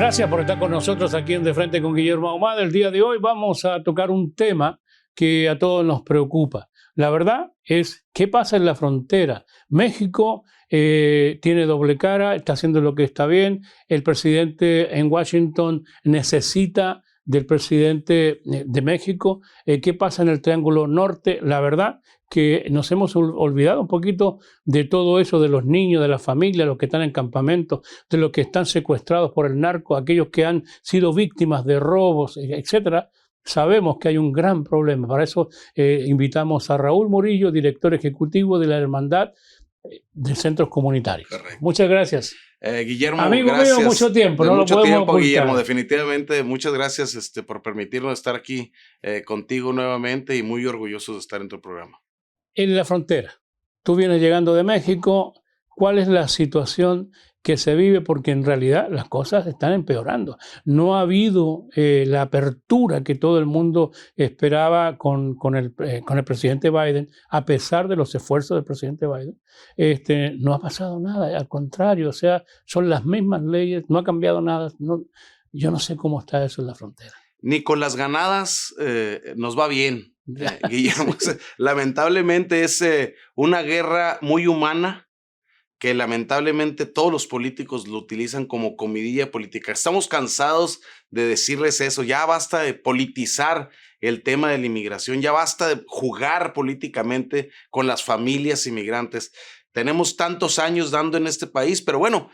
Gracias por estar con nosotros aquí en De Frente con Guillermo Ahumada. El día de hoy vamos a tocar un tema que a todos nos preocupa. La verdad es, ¿qué pasa en la frontera? México tiene doble cara, está haciendo lo que está bien. El presidente en Washington necesita del presidente de México. ¿Qué pasa en el Triángulo Norte? La verdad que nos hemos olvidado un poquito de todo eso, de los niños, de la familia, los que están en campamentos, de los que están secuestrados por el narco, aquellos que han sido víctimas de robos, etcétera. Sabemos que hay un gran problema. Para eso invitamos a Raúl Murillo, director ejecutivo de la Hermandad de Centros Comunitarios. Correcto. Muchas gracias. Guillermo, amigo gracias. Mío, mucho tiempo, no mucho lo podemos tiempo, ocultar. Guillermo, definitivamente. Muchas gracias por permitirnos estar aquí contigo nuevamente y muy orgullosos de estar en tu programa. En la frontera, tú vienes llegando de México, ¿cuál es la situación que se vive? Porque en realidad las cosas están empeorando. No ha habido la apertura que todo el mundo esperaba con el presidente Biden, a pesar de los esfuerzos del presidente Biden. No ha pasado nada, al contrario, o sea, son las mismas leyes, no ha cambiado nada. No, yo no sé cómo está eso en la frontera. Ni con las ganadas nos va bien, Guillermo. Sí. Lamentablemente es una guerra muy humana que lamentablemente todos los políticos lo utilizan como comidilla política. Estamos cansados de decirles eso. Ya basta de politizar el tema de la inmigración. Ya basta de jugar políticamente con las familias inmigrantes. Tenemos tantos años dando en este país, pero bueno,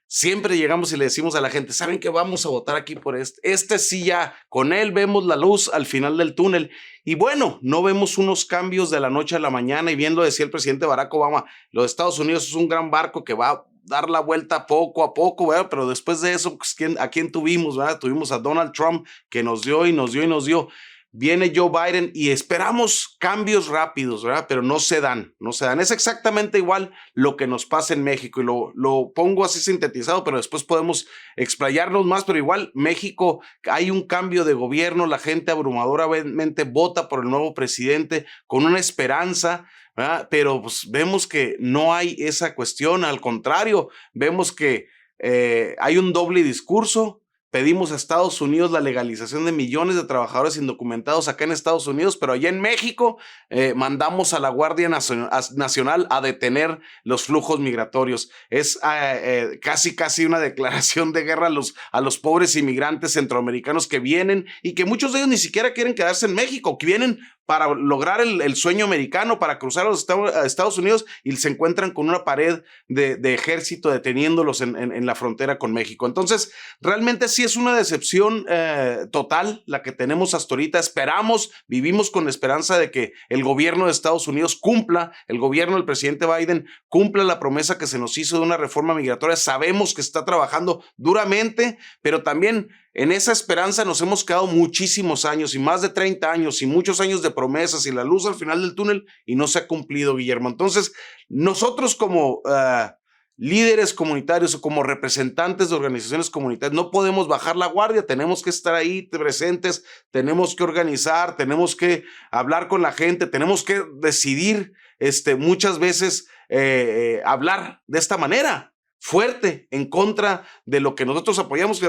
siempre llegamos y le decimos a la gente, ¿saben qué? Vamos a votar aquí por este. Este sí ya, con él vemos la luz al final del túnel. Y bueno, no vemos unos cambios de la noche a la mañana. Y bien lo decía el presidente Barack Obama, los Estados Unidos es un gran barco que va a dar la vuelta poco a poco, ¿verdad? Pero después de eso, pues, ¿a quién tuvimos? ¿Verdad? Tuvimos a Donald Trump, que nos dio y nos dio y nos dio. Viene Joe Biden y esperamos cambios rápidos, ¿verdad? Pero no se dan. Es exactamente igual lo que nos pasa en México y lo pongo así sintetizado, pero después podemos explayarnos más, pero igual México, hay un cambio de gobierno, la gente abrumadoramente vota por el nuevo presidente con una esperanza, ¿verdad? Pero pues vemos que no hay esa cuestión, al contrario, vemos que hay un doble discurso. Pedimos a Estados Unidos la legalización de millones de trabajadores indocumentados acá en Estados Unidos, pero allá en México mandamos a la Guardia Nacional a detener los flujos migratorios. Es casi una declaración de guerra a los pobres inmigrantes centroamericanos que vienen y que muchos de ellos ni siquiera quieren quedarse en México, que vienen para lograr el sueño americano, para cruzar a Estados Unidos y se encuentran con una pared de ejército deteniéndolos en la frontera con México. Entonces, realmente sí es una decepción total la que tenemos hasta ahorita. Vivimos con la esperanza de que el gobierno de Estados Unidos cumpla, el gobierno del presidente Biden cumpla la promesa que se nos hizo de una reforma migratoria. Sabemos que está trabajando duramente, pero también en esa esperanza nos hemos quedado muchísimos años y más de 30 años y muchos años de promesas y la luz al final del túnel y no se ha cumplido, Guillermo. Entonces, nosotros como líderes comunitarios o como representantes de organizaciones comunitarias no podemos bajar la guardia, tenemos que estar ahí presentes, tenemos que organizar, tenemos que hablar con la gente, tenemos que decidir muchas veces hablar de esta manera, fuerte, en contra de lo que nosotros apoyamos,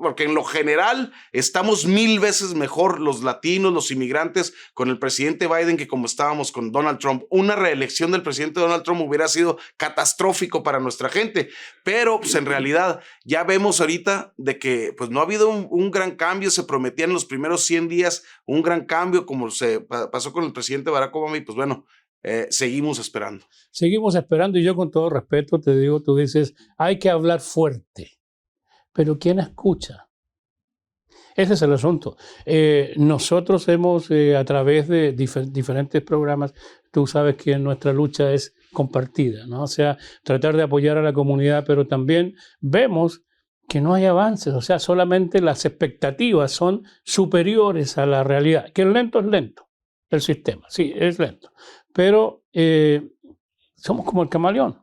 porque en lo general estamos 1000 veces mejor los latinos, los inmigrantes, con el presidente Biden que como estábamos con Donald Trump. Una reelección del presidente Donald Trump hubiera sido catastrófico para nuestra gente, pero pues en realidad ya vemos ahorita de que pues no ha habido un gran cambio. Se prometía en los primeros 100 días un gran cambio como se pasó con el presidente Barack Obama y pues bueno, seguimos esperando. Seguimos esperando y yo con todo respeto te digo, tú dices, hay que hablar fuerte, pero ¿quién escucha? Ese es el asunto. Nosotros hemos, a través de diferentes programas, tú sabes que nuestra lucha es compartida, ¿no? O sea, tratar de apoyar a la comunidad, pero también vemos que no hay avances, o sea, solamente las expectativas son superiores a la realidad, que lento es lento. El sistema, sí, es lento. Pero somos como el camaleón.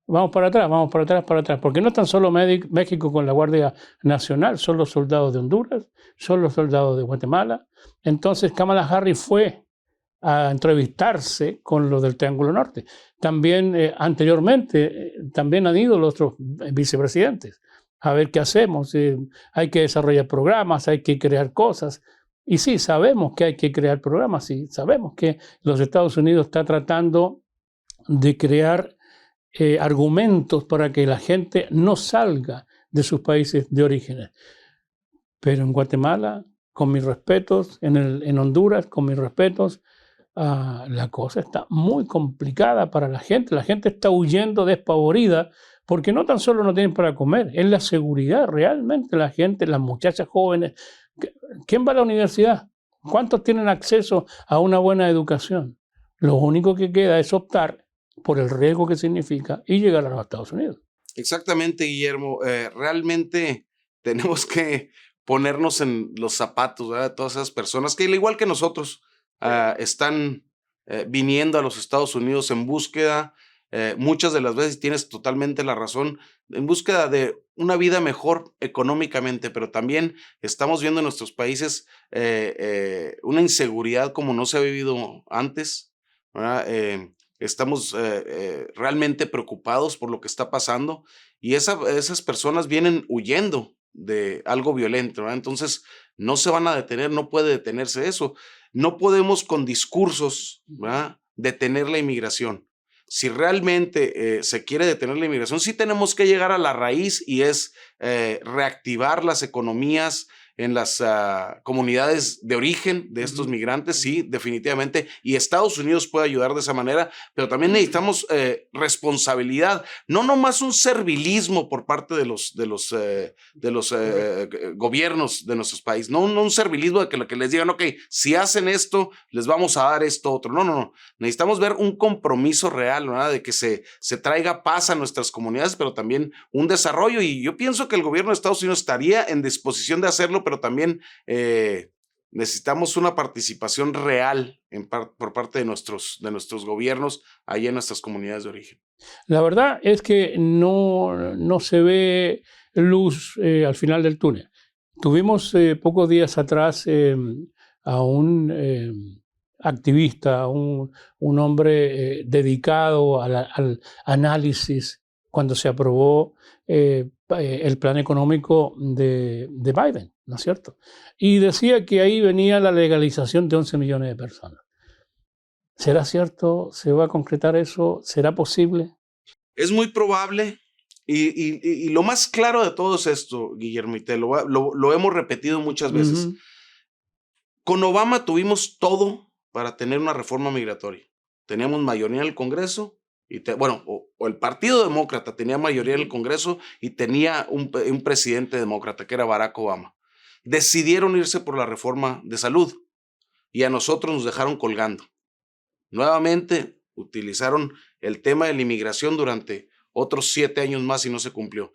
Vamos para atrás. Porque no es tan solo México con la Guardia Nacional, son los soldados de Honduras, son los soldados de Guatemala. Entonces Kamala Harris fue a entrevistarse con los del Triángulo Norte. También anteriormente, también han ido los otros vicepresidentes. a ver qué hacemos. Hay que desarrollar programas, hay que crear cosas. Y sí, sabemos que hay que crear programas, y sabemos que los Estados Unidos está tratando de crear argumentos para que la gente no salga de sus países de origen. Pero en Guatemala, con mis respetos, en Honduras, con mis respetos, la cosa está muy complicada para la gente. La gente está huyendo despavorida porque no tan solo no tienen para comer, es la seguridad. Realmente la gente, las muchachas jóvenes, ¿quién va a la universidad? ¿Cuántos tienen acceso a una buena educación? Lo único que queda es optar por el riesgo que significa y llegar a los Estados Unidos. Exactamente, Guillermo. Realmente tenemos que ponernos en los zapatos, ¿verdad?, de todas esas personas que, al igual que nosotros, están viniendo a los Estados Unidos en búsqueda, muchas de las veces, tienes totalmente la razón, en búsqueda de una vida mejor económicamente, pero también estamos viendo en nuestros países una inseguridad como no se ha vivido antes, ¿verdad? Estamos realmente preocupados por lo que está pasando, y esas personas vienen huyendo de algo violento, ¿verdad? Entonces no se van a detener, no puede detenerse eso. No podemos con discursos, ¿verdad?, detener la inmigración. Si realmente se quiere detener la inmigración, sí tenemos que llegar a la raíz, y es reactivar las economías en las comunidades de origen de estos migrantes, sí, definitivamente, y Estados Unidos puede ayudar de esa manera, pero también necesitamos responsabilidad, no nomás un servilismo por parte de los gobiernos de nuestros países, no un servilismo de que les digan, ok, si hacen esto, les vamos a dar esto otro. No. Necesitamos ver un compromiso real, ¿verdad?, de que se traiga paz a nuestras comunidades, pero también un desarrollo, y yo pienso que el gobierno de Estados Unidos estaría en disposición de hacerlo, pero también necesitamos una participación real por parte de nuestros gobiernos allá en nuestras comunidades de origen. La verdad es que no se ve luz al final del túnel. Tuvimos pocos días atrás a un activista, un hombre dedicado al análisis cuando se aprobó el plan económico de Biden, ¿no es cierto? Y decía que ahí venía la legalización de 11 millones de personas. ¿Será cierto? ¿Se va a concretar eso? ¿Será posible? Es muy probable, y lo más claro de todo es esto, Guillermo, y lo hemos repetido muchas veces. Uh-huh. Con Obama tuvimos todo para tener una reforma migratoria. Teníamos mayoría en el Congreso, o el Partido Demócrata tenía mayoría en el Congreso y tenía un presidente demócrata, que era Barack Obama. Decidieron irse por la reforma de salud, y a nosotros nos dejaron colgando. Nuevamente utilizaron el tema de la inmigración durante otros 7 años más y no se cumplió.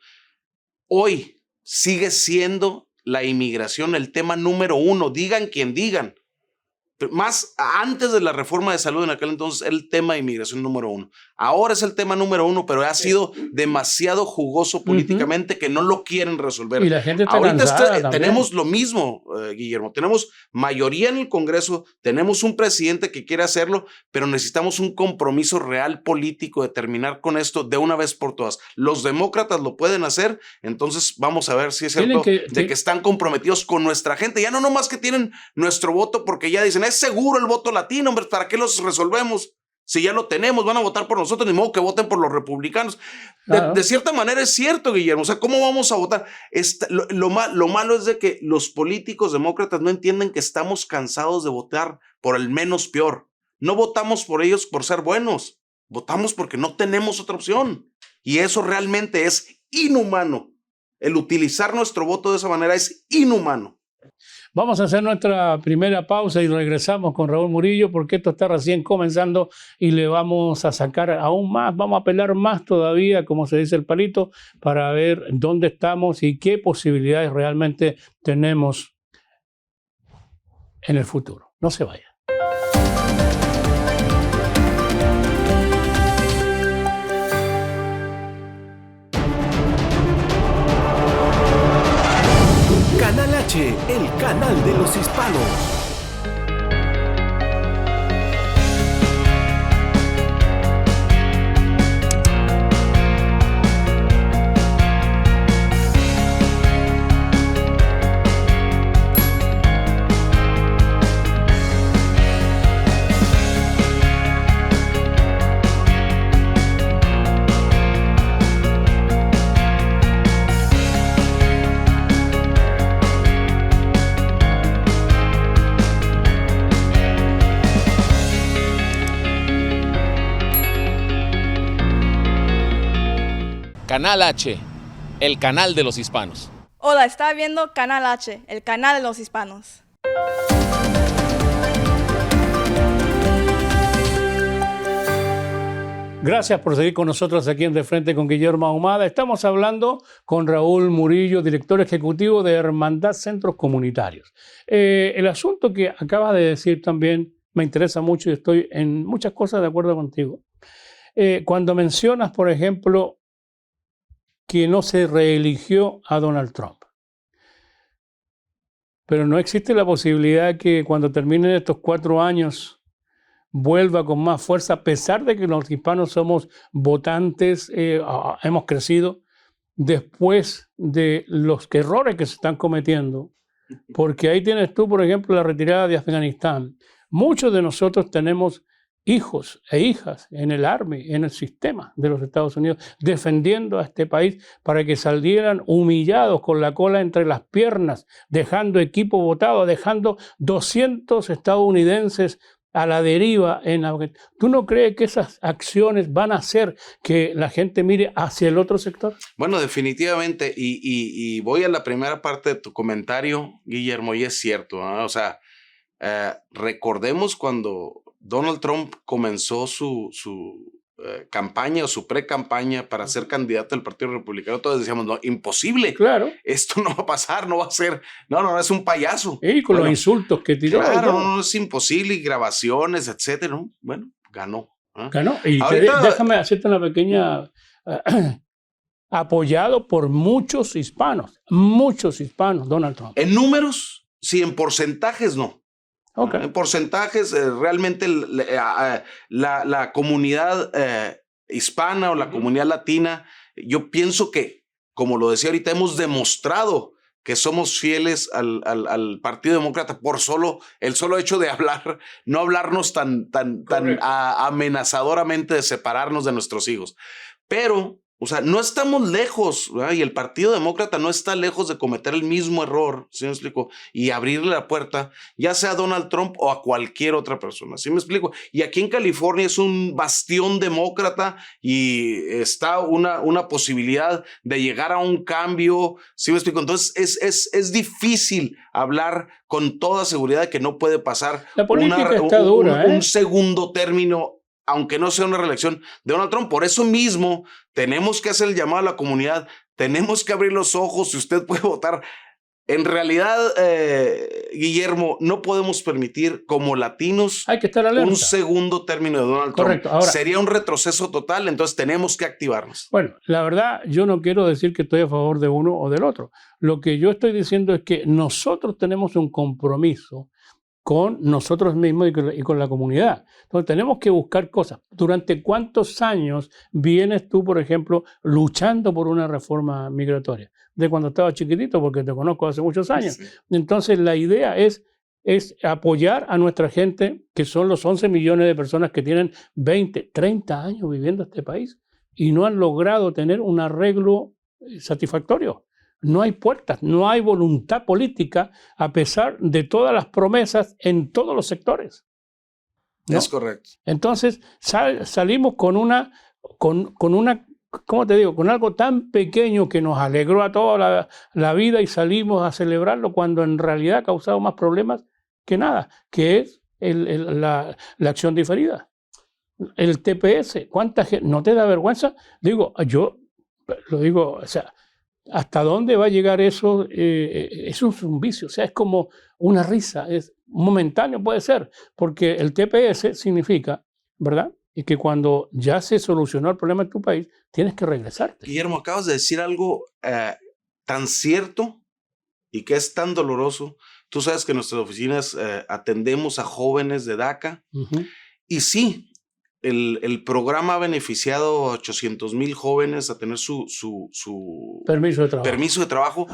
Hoy sigue siendo la inmigración el tema número 1, digan quien digan. Más antes de la reforma de salud en aquel entonces, el tema de inmigración número 1. Ahora es el tema número 1, pero ha sido demasiado jugoso políticamente, que no lo quieren resolver. Y la gente está ahorita cansada tenemos lo mismo, Guillermo. Tenemos mayoría en el Congreso, tenemos un presidente que quiere hacerlo, pero necesitamos un compromiso real político de terminar con esto de una vez por todas. Los demócratas lo pueden hacer, entonces vamos a ver si es cierto de que están comprometidos con nuestra gente. Ya no nomás que tienen nuestro voto, porque ya dicen, es seguro el voto latino, hombre, ¿para qué los resolvemos? Si ya lo tenemos, van a votar por nosotros, ni modo que voten por los republicanos. De cierta manera es cierto, Guillermo. O sea, ¿cómo vamos a votar? Lo malo es de que los políticos demócratas no entienden que estamos cansados de votar por el menos peor. No votamos por ellos por ser buenos. Votamos porque no tenemos otra opción. Y eso realmente es inhumano. El utilizar nuestro voto de esa manera es inhumano. Vamos a hacer nuestra primera pausa y regresamos con Raúl Murillo, porque esto está recién comenzando y le vamos a sacar aún más, vamos a pelar más todavía, como se dice el palito, para ver dónde estamos y qué posibilidades realmente tenemos en el futuro. No se vayan. Canal H, el canal de los hispanos. Canal H, el canal de los hispanos. Hola, está viendo Canal H, el canal de los hispanos. Gracias por seguir con nosotros aquí en De Frente con Guillermo Ahumada. Estamos hablando con Raúl Murillo, director ejecutivo de Hermandad Centros Comunitarios. El asunto que acabas de decir también me interesa mucho y estoy en muchas cosas de acuerdo contigo. Cuando mencionas, por ejemplo, que no se reeligió a Donald Trump. Pero no existe la posibilidad que cuando terminen estos 4 años vuelva con más fuerza, a pesar de que los hispanos somos votantes, hemos crecido después de los errores que se están cometiendo. Porque ahí tienes tú, por ejemplo, la retirada de Afganistán. Muchos de nosotros tenemos hijos e hijas en el Army, en el sistema de los Estados Unidos, defendiendo a este país para que salieran humillados con la cola entre las piernas, dejando equipo botado, dejando 200 estadounidenses a la deriva en Afganistán. ¿Tú no crees que esas acciones van a hacer que la gente mire hacia el otro sector? Bueno, definitivamente, y voy a la primera parte de tu comentario, Guillermo, y es cierto, ¿no? O sea, recordemos cuando Donald Trump comenzó su campaña o su pre-campaña para ser candidato del Partido Republicano, todos decíamos, no, imposible. Claro. Esto no va a pasar, no va a ser, no, es un payaso. Y con los insultos que tiró. Claro, no, es imposible, y grabaciones, etcétera, ¿no? Bueno, ganó. Ganó. Y ahorita, déjame hacerte una pequeña... apoyado por muchos hispanos, Donald Trump. En números, sí, en porcentajes no. Okay. En porcentajes, realmente la comunidad hispana o la comunidad latina, yo pienso que, como lo decía ahorita, hemos demostrado que somos fieles al Partido Demócrata por el solo hecho de hablar, no hablarnos tan amenazadoramente de separarnos de nuestros hijos. Pero, o sea, no estamos lejos, ¿verdad? Y el Partido Demócrata no está lejos de cometer el mismo error, ¿sí me explico? Y abrirle la puerta, ya sea a Donald Trump o a cualquier otra persona, ¿sí me explico? Y aquí en California es un bastión demócrata y está una posibilidad de llegar a un cambio, ¿sí me explico? Entonces es difícil hablar con toda seguridad de que no puede pasar la política está dura, un segundo término, aunque no sea una reelección de Donald Trump. Por eso mismo tenemos que hacer el llamado a la comunidad, tenemos que abrir los ojos, si usted puede votar. En realidad, Guillermo, no podemos permitir como latinos hay que estar alerta. Un segundo término de Donald Trump. Correcto. Ahora, sería un retroceso total, entonces tenemos que activarnos. Bueno, la verdad, yo no quiero decir que estoy a favor de uno o del otro. Lo que yo estoy diciendo es que nosotros tenemos un compromiso con nosotros mismos y con la comunidad. Entonces tenemos que buscar cosas. ¿Durante cuántos años vienes tú, por ejemplo, luchando por una reforma migratoria? De cuando estaba chiquitito, porque te conozco hace muchos años. Sí. Entonces la idea es apoyar a nuestra gente, que son los 11 millones de personas que tienen 20, 30 años viviendo en este país y no han logrado tener un arreglo satisfactorio. No hay puertas, no hay voluntad política a pesar de todas las promesas en todos los sectores, ¿no? Es correcto. Entonces salimos con una, ¿cómo te digo? Con algo tan pequeño que nos alegró a toda la vida y salimos a celebrarlo cuando en realidad ha causado más problemas que nada, que es la acción diferida. El TPS, ¿cuánta gente? ¿No te da vergüenza? Digo, yo lo digo, o sea, ¿hasta dónde va a llegar eso? Eso es un vicio, o sea, es como una risa, es momentáneo puede ser, porque el TPS significa, ¿verdad? Y que cuando ya se solucionó el problema en tu país, tienes que regresarte. Guillermo, acabas de decir algo tan cierto y que es tan doloroso. Tú sabes que en nuestras oficinas atendemos a jóvenes de DACA, y sí, el programa ha beneficiado a 800,000 jóvenes a tener su permiso de trabajo,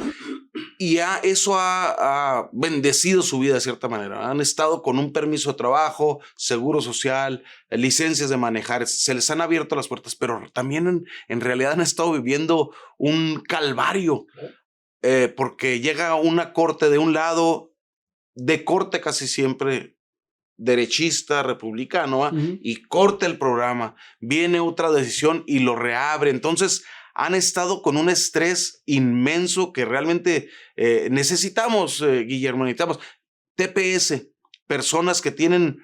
y eso ha bendecido su vida de cierta manera. Han estado con un permiso de trabajo, seguro social, licencias de manejar, se les han abierto las puertas, pero también en realidad han estado viviendo un calvario, porque llega una corte de un lado, de corte casi siempre derechista, republicano, y corta el programa, viene otra decisión y lo reabre. Entonces han estado con un estrés inmenso que realmente necesitamos, Guillermo, necesitamos. TPS, personas que tienen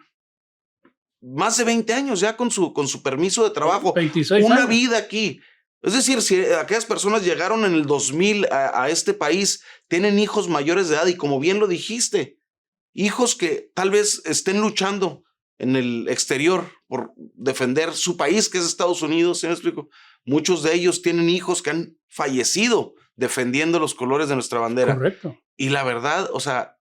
más de 20 años ya con su permiso de trabajo, 26 una años. vida aquí. Es decir, si aquellas personas llegaron en el 2000 a este país, tienen hijos mayores de edad y como bien lo dijiste, hijos que tal vez estén luchando en el exterior por defender su país, que es Estados Unidos, ¿sí me explico? Muchos de ellos tienen hijos que han fallecido defendiendo los colores de nuestra bandera. Correcto. Y la verdad, o sea,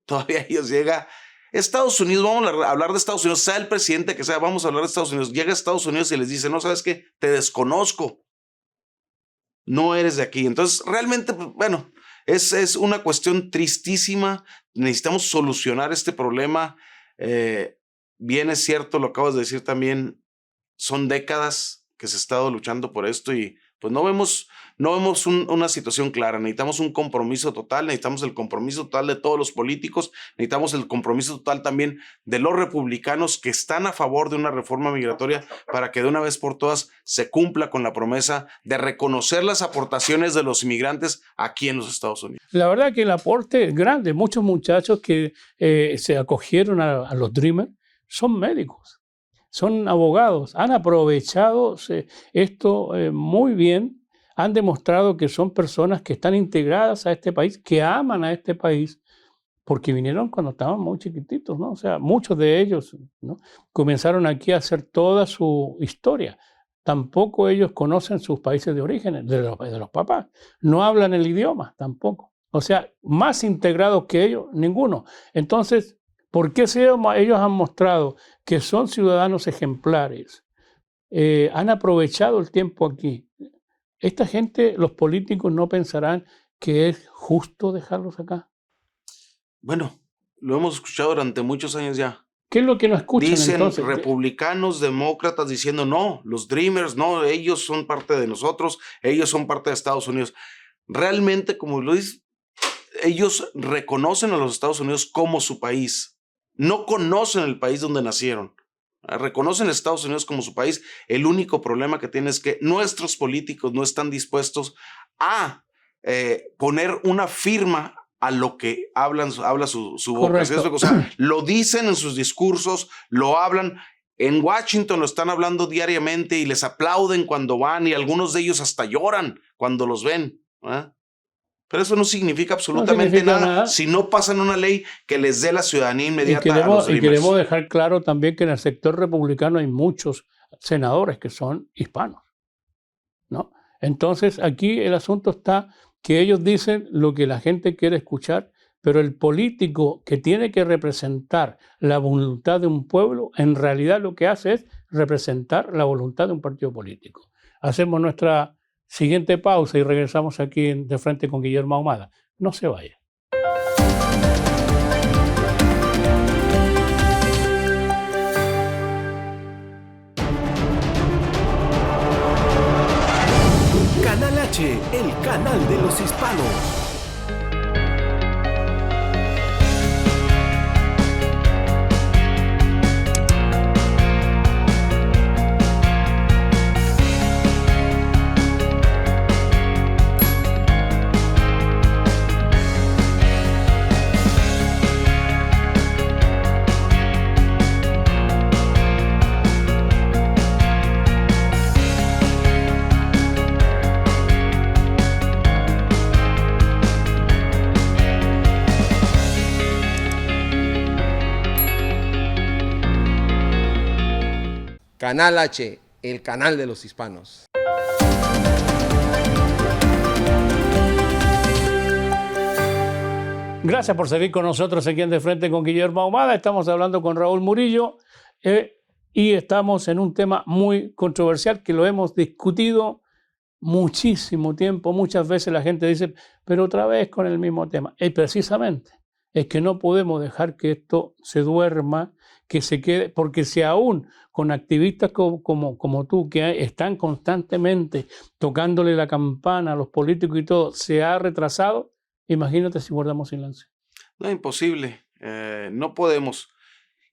todavía ellos llega Estados Unidos, vamos a hablar de Estados Unidos, sea el presidente que sea, vamos a hablar de Estados Unidos, llega a Estados Unidos y les dice, no, ¿sabes qué? Te desconozco, no eres de aquí. Entonces, realmente, bueno, es una cuestión tristísima, necesitamos solucionar este problema. Bien es cierto, lo acabas de decir también, son décadas que se ha estado luchando por esto y pues no vemos una situación clara. Necesitamos un compromiso total, necesitamos el compromiso total de todos los políticos, necesitamos el compromiso total también de los republicanos que están a favor de una reforma migratoria para que de una vez por todas se cumpla con la promesa de reconocer las aportaciones de los inmigrantes aquí en los Estados Unidos. La verdad que el aporte es grande. Muchos muchachos que se acogieron a los Dreamers son médicos, son abogados, han aprovechado esto muy bien, han demostrado que son personas que están integradas a este país, que aman a este país, porque vinieron cuando estaban muy chiquititos, ¿no? O sea, muchos de ellos, ¿no?, comenzaron aquí a hacer toda su historia. Tampoco ellos conocen sus países de origen, de los papás. No hablan el idioma tampoco. O sea, más integrados que ellos, ninguno. Entonces, ¿por qué ellos han mostrado que son ciudadanos ejemplares? Han aprovechado el tiempo aquí. Esta gente, los políticos no pensarán que es justo dejarlos acá. Bueno, lo hemos escuchado durante muchos años ya. ¿Qué es lo que no escuchan Dicen entonces? republicanos, demócratas diciendo no, los Dreamers, no, ellos son parte de nosotros, ellos son parte de Estados Unidos. Realmente, como lo dice, ellos reconocen a los Estados Unidos como su país. No conocen el país donde nacieron. Reconocen a Estados Unidos como su país. El único problema que tienen es que nuestros políticos no están dispuestos a poner una firma a lo que habla su boca. ¿Sí? O sea, lo dicen en sus discursos, lo hablan. En Washington lo están hablando diariamente y les aplauden cuando van y algunos de ellos hasta lloran cuando los ven. Pero eso no significa absolutamente nada si no pasan una ley que les dé la ciudadanía inmediata a los Dreamers. Y queremos dejar claro también que en el sector republicano hay muchos senadores que son hispanos, ¿no? Entonces aquí el asunto está que ellos dicen lo que la gente quiere escuchar, pero el político que tiene que representar la voluntad de un pueblo, en realidad lo que hace es representar la voluntad de un partido político. Hacemos nuestra siguiente pausa y regresamos aquí de frente con Guillermo Ahumada. No se vaya. Canal H, el canal de los hispanos. Canal H, el canal de los hispanos. Gracias por seguir con nosotros aquí en De Frente con Guillermo Ahumada. Estamos hablando con Raúl Murillo y estamos en un tema muy controversial que lo hemos discutido muchísimo tiempo. Muchas veces la gente dice, pero otra vez con el mismo tema. Y precisamente es que no podemos dejar que esto se duerma, que se quede, porque si aún con activistas como tú, que están constantemente tocándole la campana a los políticos y todo, se ha retrasado, imagínate si guardamos silencio. No, imposible, no podemos.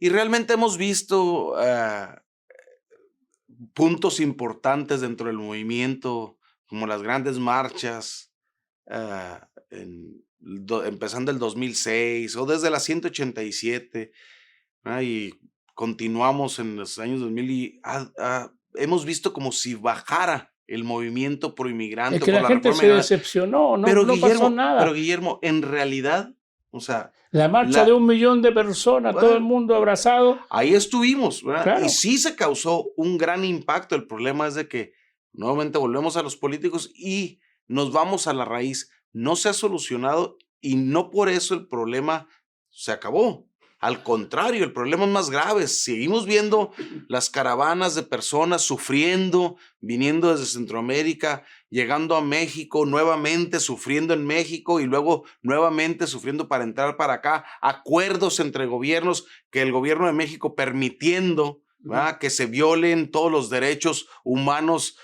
Y realmente hemos visto puntos importantes dentro del movimiento, como las grandes marchas, empezando el 2006 o desde la 187, y continuamos en los años 2000 y hemos visto como si bajara el movimiento pro inmigrante. Es que por la gente reforma se inmigrante. decepcionó, no Pero, pasó Guillermo, nada. en realidad, o sea, La marcha de 1 millón de personas, todo el mundo abrazado. ahí estuvimos, ¿verdad? Claro. Y sí se causó un gran impacto. El problema es de que nuevamente volvemos a los políticos y nos vamos a la raíz. No se ha solucionado y no por eso el problema se acabó. Al contrario, el problema es más grave. Seguimos viendo las caravanas de personas sufriendo, viniendo desde Centroamérica, llegando a México, nuevamente sufriendo en México y luego nuevamente sufriendo para entrar para acá. Acuerdos entre gobiernos, que el gobierno de México permitiendo, ¿verdad?, que se violen todos los derechos humanos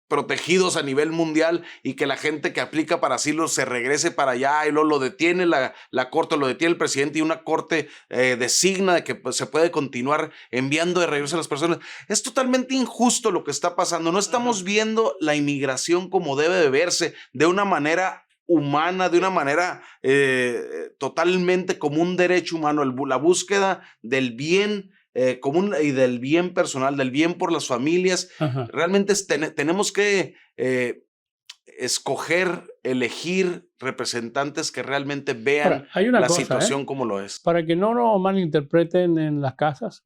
protegidos a nivel mundial y que la gente que aplica para asilo se regrese para allá y luego lo detiene la corte, lo detiene el presidente y una corte designa de que pues, se puede continuar enviando de regreso a las personas. Es totalmente injusto lo que está pasando. No estamos viendo la inmigración como debe de verse, de una manera humana, de una manera totalmente como un derecho humano, la búsqueda del bien común y del bien personal, del bien por las familias. Ajá. Realmente tenemos que escoger, elegir representantes que realmente vean Ahora, hay una la cosa, situación como lo es. para que no nos malinterpreten en las casas,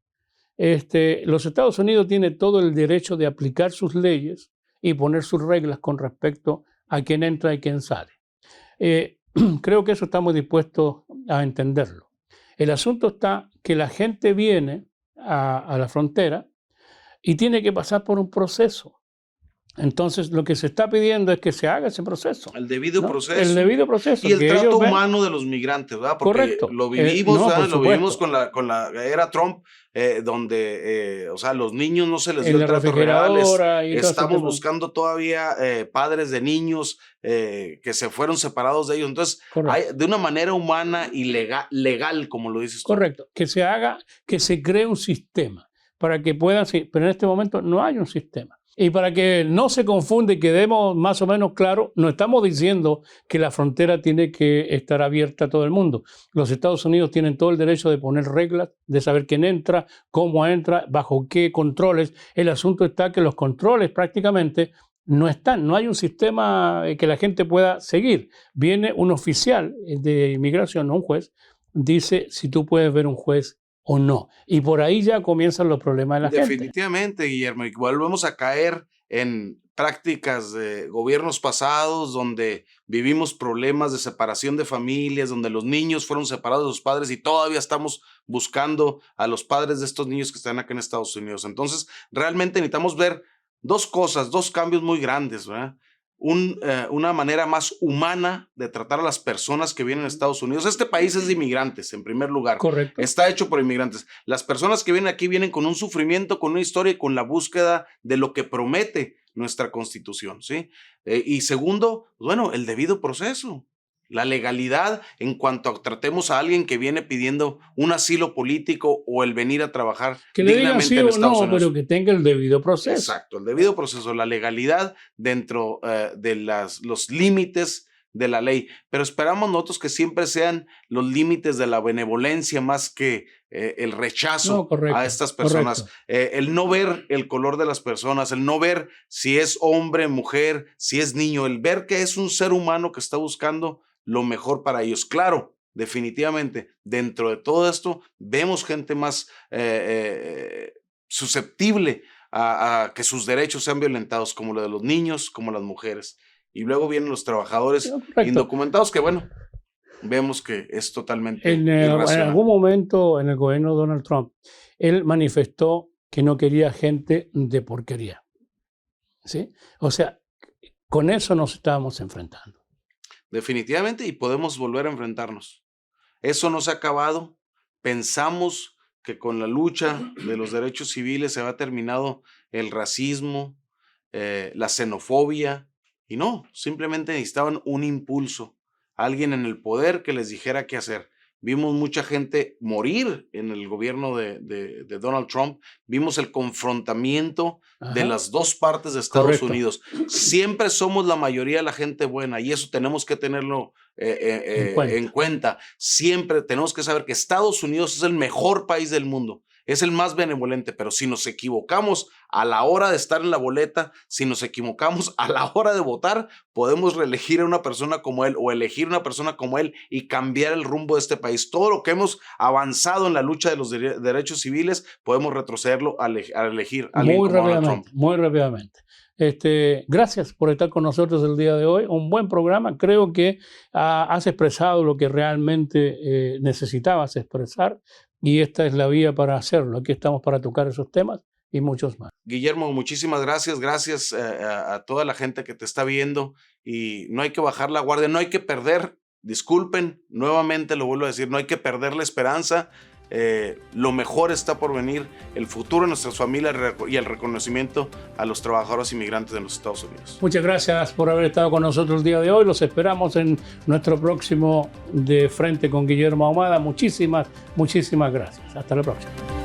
los Estados Unidos tienen todo el derecho de aplicar sus leyes y poner sus reglas con respecto a quién entra y quién sale. Creo que eso estamos dispuestos a entenderlo. El asunto está que la gente viene a la frontera y tiene que pasar por un proceso. Entonces, lo que se está pidiendo es que se haga ese proceso. El debido ¿no? proceso. El debido proceso. Y el que trato ellos ven. humano de los migrantes, ¿verdad? Porque Correcto. lo vivimos, No, ¿verdad? por Lo vivimos supuesto. con la era Trump, donde, o sea, los niños no se les dio En el la trato real. refrigeradora y todo ese Estamos tema. buscando todavía padres de niños que se fueron separados de ellos. Entonces, de una manera humana y legal, como lo dices tú. Correcto. Que se haga, que se cree un sistema para que puedan, pero en este momento no hay un sistema. Y para que no se confunda y quedemos más o menos claros, no estamos diciendo que la frontera tiene que estar abierta a todo el mundo. Los Estados Unidos tienen todo el derecho de poner reglas, de saber quién entra, cómo entra, bajo qué controles. El asunto está que los controles prácticamente no están, no hay un sistema que la gente pueda seguir. Viene un oficial de inmigración, no un juez, dice si tú puedes ver un juez o no. Y por ahí ya comienzan los problemas de la gente. Definitivamente, Guillermo. Y volvemos a caer en prácticas de gobiernos pasados donde vivimos problemas de separación de familias, donde los niños fueron separados de sus padres y todavía estamos buscando a los padres de estos niños que están acá en Estados Unidos. Entonces, realmente necesitamos ver dos cosas, dos cambios muy grandes, ¿verdad? Una manera más humana de tratar a las personas que vienen a Estados Unidos. Este país es de inmigrantes, en primer lugar. Correcto. Está hecho por inmigrantes. Las personas que vienen aquí vienen con un sufrimiento, con una historia y con la búsqueda de lo que promete nuestra Constitución, ¿sí? Y segundo, bueno, el debido proceso. La legalidad en cuanto a tratemos a alguien que viene pidiendo un asilo político o el venir a trabajar que le digan sí en o Estados no, Unidos. pero que tenga el debido proceso. Exacto, el debido proceso, la legalidad dentro de los límites de la ley. Pero esperamos nosotros que siempre sean los límites de la benevolencia más que el rechazo a estas personas. El no ver el color de las personas, el no ver si es hombre, mujer, si es niño, el ver que es un ser humano que está buscando lo mejor para ellos. Claro, definitivamente, dentro de todo esto, vemos gente más susceptible a que sus derechos sean violentados, como lo de los niños, como las mujeres. Y luego vienen los trabajadores indocumentados, que bueno, vemos que es totalmente irracional. En algún momento en el gobierno de Donald Trump, él manifestó que no quería gente de porquería. ¿Sí? O sea, con eso nos estábamos enfrentando. Definitivamente, y podemos volver a enfrentarnos. Eso no se ha acabado. Pensamos que con la lucha de los derechos civiles se ha terminado el racismo, la xenofobia, y no, simplemente necesitaban un impulso, alguien en el poder que les dijera qué hacer. vimos mucha gente morir en el gobierno de Donald Trump, vimos el confrontamiento de las dos partes de Estados Unidos. Siempre somos la mayoría de la gente buena y eso tenemos que tenerlo en cuenta. Siempre tenemos que saber que Estados Unidos es el mejor país del mundo. Es el más benevolente, pero si nos equivocamos a la hora de estar en la boleta, si nos equivocamos a la hora de votar, podemos reelegir a una persona como él o elegir una persona como él y cambiar el rumbo de este país. Todo lo que hemos avanzado en la lucha de los derechos civiles, podemos retrocederlo a elegir a alguien como Donald Trump. Muy rápidamente. Gracias por estar con nosotros el día de hoy. Un buen programa. Creo que has expresado lo que realmente necesitabas expresar. Y esta es la vía para hacerlo. Aquí estamos para tocar esos temas y muchos más. Guillermo, muchísimas gracias. Gracias a toda la gente que te está viendo. Y no hay que bajar la guardia, no hay que perder. Disculpen, nuevamente lo vuelvo a decir, no hay que perder la esperanza. Lo mejor está por venir, el futuro de nuestras familias y el reconocimiento a los trabajadores inmigrantes de los Estados Unidos. Muchas gracias por haber estado con nosotros el día de hoy. Los esperamos en nuestro próximo De Frente con Guillermo Ahumada. Muchísimas gracias. Hasta la próxima.